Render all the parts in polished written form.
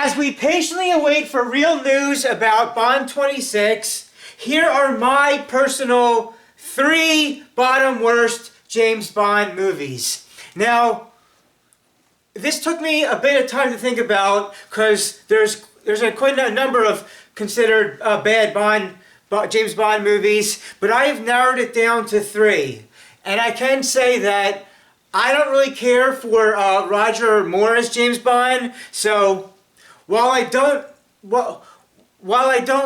As we patiently await for real news about Bond 26, here are my personal 3 bottom worst James Bond movies. Now, this took me a bit of time to think about because there's quite a number of considered bad James Bond movies, but I have narrowed it down to 3. And I can say that I don't really care for Roger Moore as James Bond, so while I don't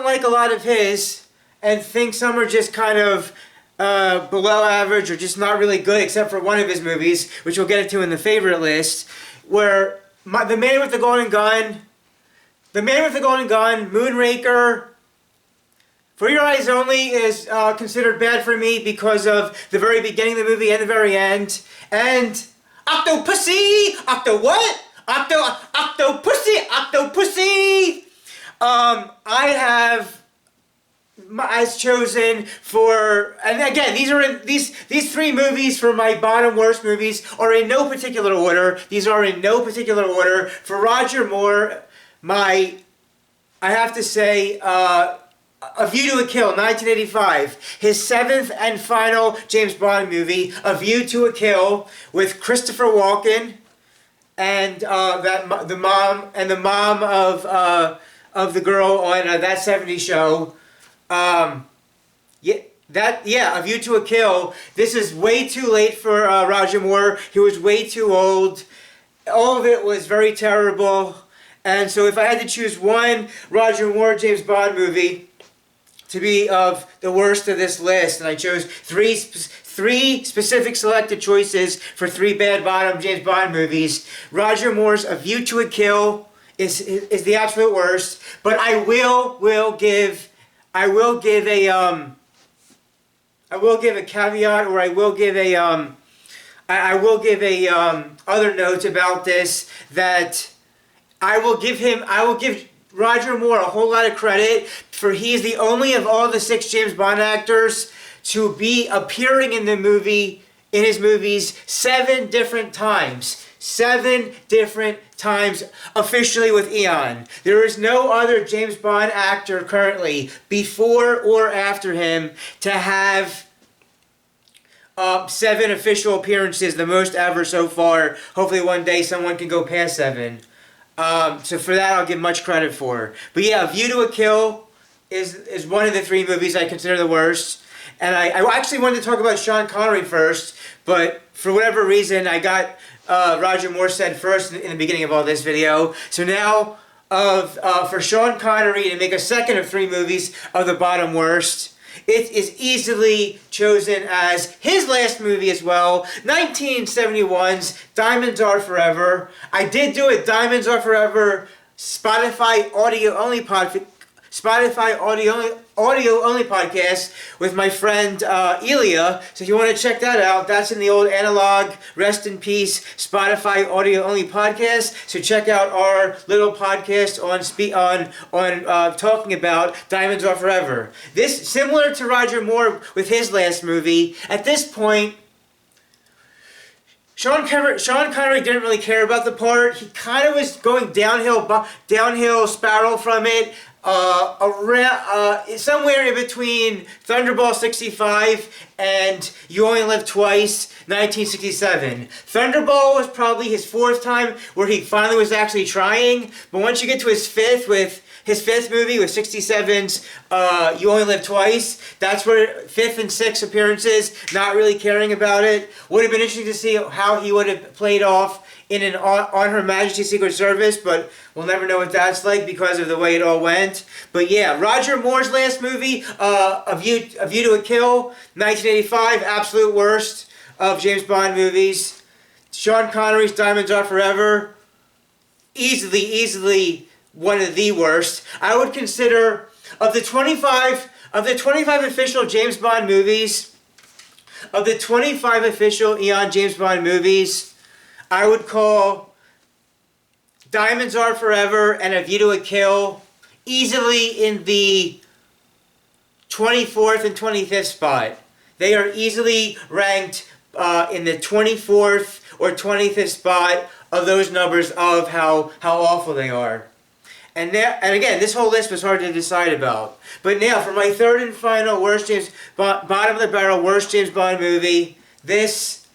like a lot of his and think some are just kind of below average or just not really good except for one of his movies, which we'll get into in the favorite list, where The Man with the Golden Gun, Moonraker, For Your Eyes Only is considered bad for me because of the very beginning of the movie and the very end, and Octopussy! Octopussy! I have as chosen for, and again, these 3 movies for my bottom worst movies are in no particular order. These are in no particular order. For Roger Moore, I have to say, A View to a Kill, 1985. His 7th and final James Bond movie, A View to a Kill, with Christopher Walken and the mom of the girl on That 70s Show. A View to a Kill. This is way too late for Roger Moore. He was way too old. All of it was very terrible. And so if I had to choose one Roger Moore James Bond movie to be of the worst of this list, and I chose three specific selected choices for 3 bad bottom James Bond movies, Roger Moore's A View to a Kill is the absolute worst. But I will give a caveat, or I will give other notes about this, that I will give Roger Moore a whole lot of credit, for he is the only of all the 6 James Bond actors to be appearing in his movies 7 different times. 7 different times officially with Eon. There is no other James Bond actor currently, before or after him, to have 7 official appearances, the most ever so far. Hopefully one day someone can go past 7. So for that I'll give much credit for. But yeah, A View to a Kill is one of the 3 movies I consider the worst. And I actually wanted to talk about Sean Connery first, but for whatever reason I got Roger Moore said first in the beginning of all this video. So now for Sean Connery to make a second of 3 movies of the bottom worst, it is easily chosen as his last movie as well, 1971's Diamonds Are Forever. I did do a Diamonds Are Forever Spotify audio only podcast with my friend Elia. So if you want to check that out, that's in the old analog, rest in peace, Spotify audio only podcast. So check out our little podcast on talking about Diamonds Are Forever. This, similar to Roger Moore with his last movie, at this point, Sean Connery didn't really care about the part. He kind of was going downhill spiral from it. Somewhere in between Thunderball 65 and You Only Live Twice, 1967. Thunderball was probably his 4th time where he finally was actually trying, but once you get to his 5th movie with 67's You Only Live Twice, that's where 5th and 6th appearances, not really caring about it. Would have been interesting to see how he would have played off in an On Her Majesty's Secret Service, but we'll never know what that's like because of the way it all went. But yeah, Roger Moore's last movie, A View to a Kill, 1985, absolute worst of James Bond movies. Sean Connery's Diamonds Are Forever, easily one of the worst. I would consider, of the 25 official James Bond movies, of the 25 official Eon James Bond movies, I would call Diamonds Are Forever and A View to a Kill easily in the 24th and 25th spot. They are easily ranked in the 24th or 25th spot of those numbers of how awful they are. And now, and again, this whole list was hard to decide about. But now, for my third and final bottom of the barrel worst James Bond movie, this,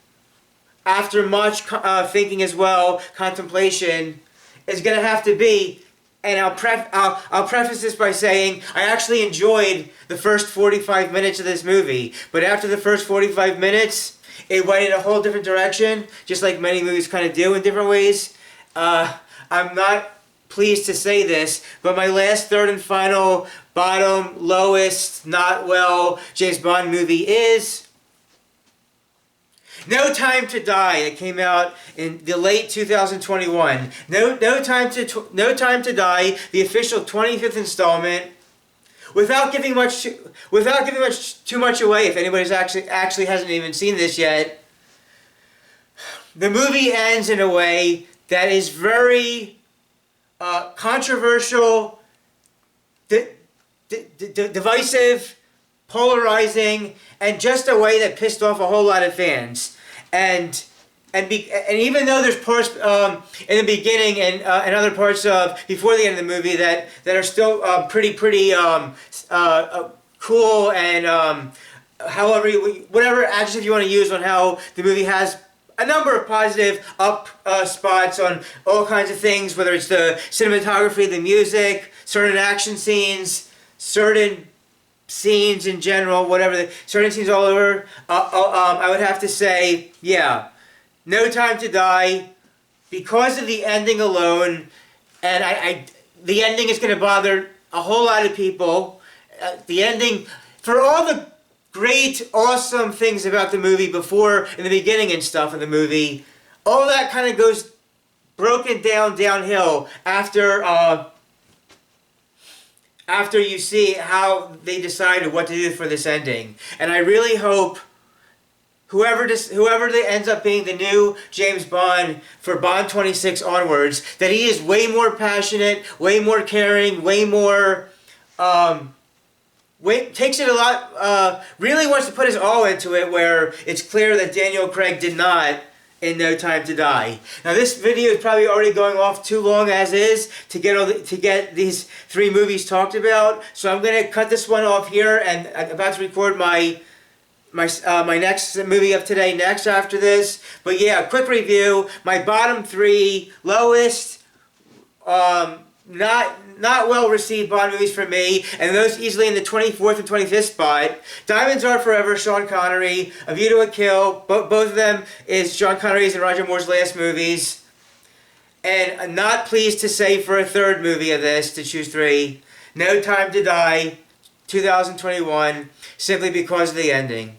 after much thinking as well, contemplation, is going to have to be. And I'll preface this by saying I actually enjoyed the first 45 minutes of this movie, but after the first 45 minutes, it went in a whole different direction, just like many movies kind of do in different ways. I'm not pleased to say this, but my last third and final bottom, lowest, not well James Bond movie is No Time to Die. It came out in the late 2021. No Time to Die, the official 25th installment. Without giving too much away, if anybody's actually hasn't even seen this yet, the movie ends in a way that is very controversial, divisive, polarizing, and just a way that pissed off a whole lot of fans. And even though there's parts in the beginning and other parts of before the end of the movie that are still pretty cool and whatever adjective you want to use on how the movie has a number of positive spots on all kinds of things, whether it's the cinematography, the music, certain action scenes, certain scenes in general, certain scenes all over, I would have to say, yeah, No Time to Die, because of the ending alone, and the ending is going to bother a whole lot of people. The ending, for all the great, awesome things about the movie before, in the beginning and stuff of the movie, all that kind of goes broken downhill after you see how they decided what to do for this ending. And I really hope whoever ends up being the new James Bond for Bond 26 onwards, that he is way more passionate, way more caring, way more, takes it a lot, really wants to put his all into it, where it's clear that Daniel Craig did not in No Time to Die. Now this video is probably already going off too long as is to get these three movies talked about, so I'm going to cut this one off here, and I'm about to record my next movie of today next after this. But yeah, quick review. My bottom three lowest, not well received Bond movies for me, and those easily in the 24th and 25th spot. Diamonds Are Forever, Sean Connery. A View to a Kill. Both of them is Sean Connery's and Roger Moore's last movies. And I'm not pleased to say for a third movie of this, to choose three, No Time to Die, 2021, simply because of the ending.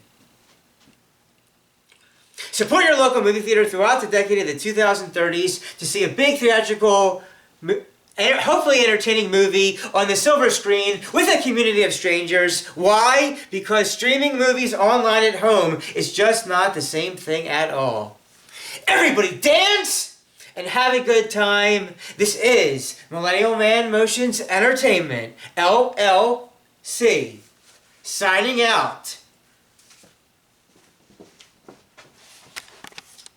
Support your local movie theater throughout the decade of the 2030s to see a big theatrical, hopefully entertaining movie on the silver screen with a community of strangers. Why? Because streaming movies online at home is just not the same thing at all. Everybody dance and have a good time. This is Millennial Man Motions Entertainment, LLC, signing out.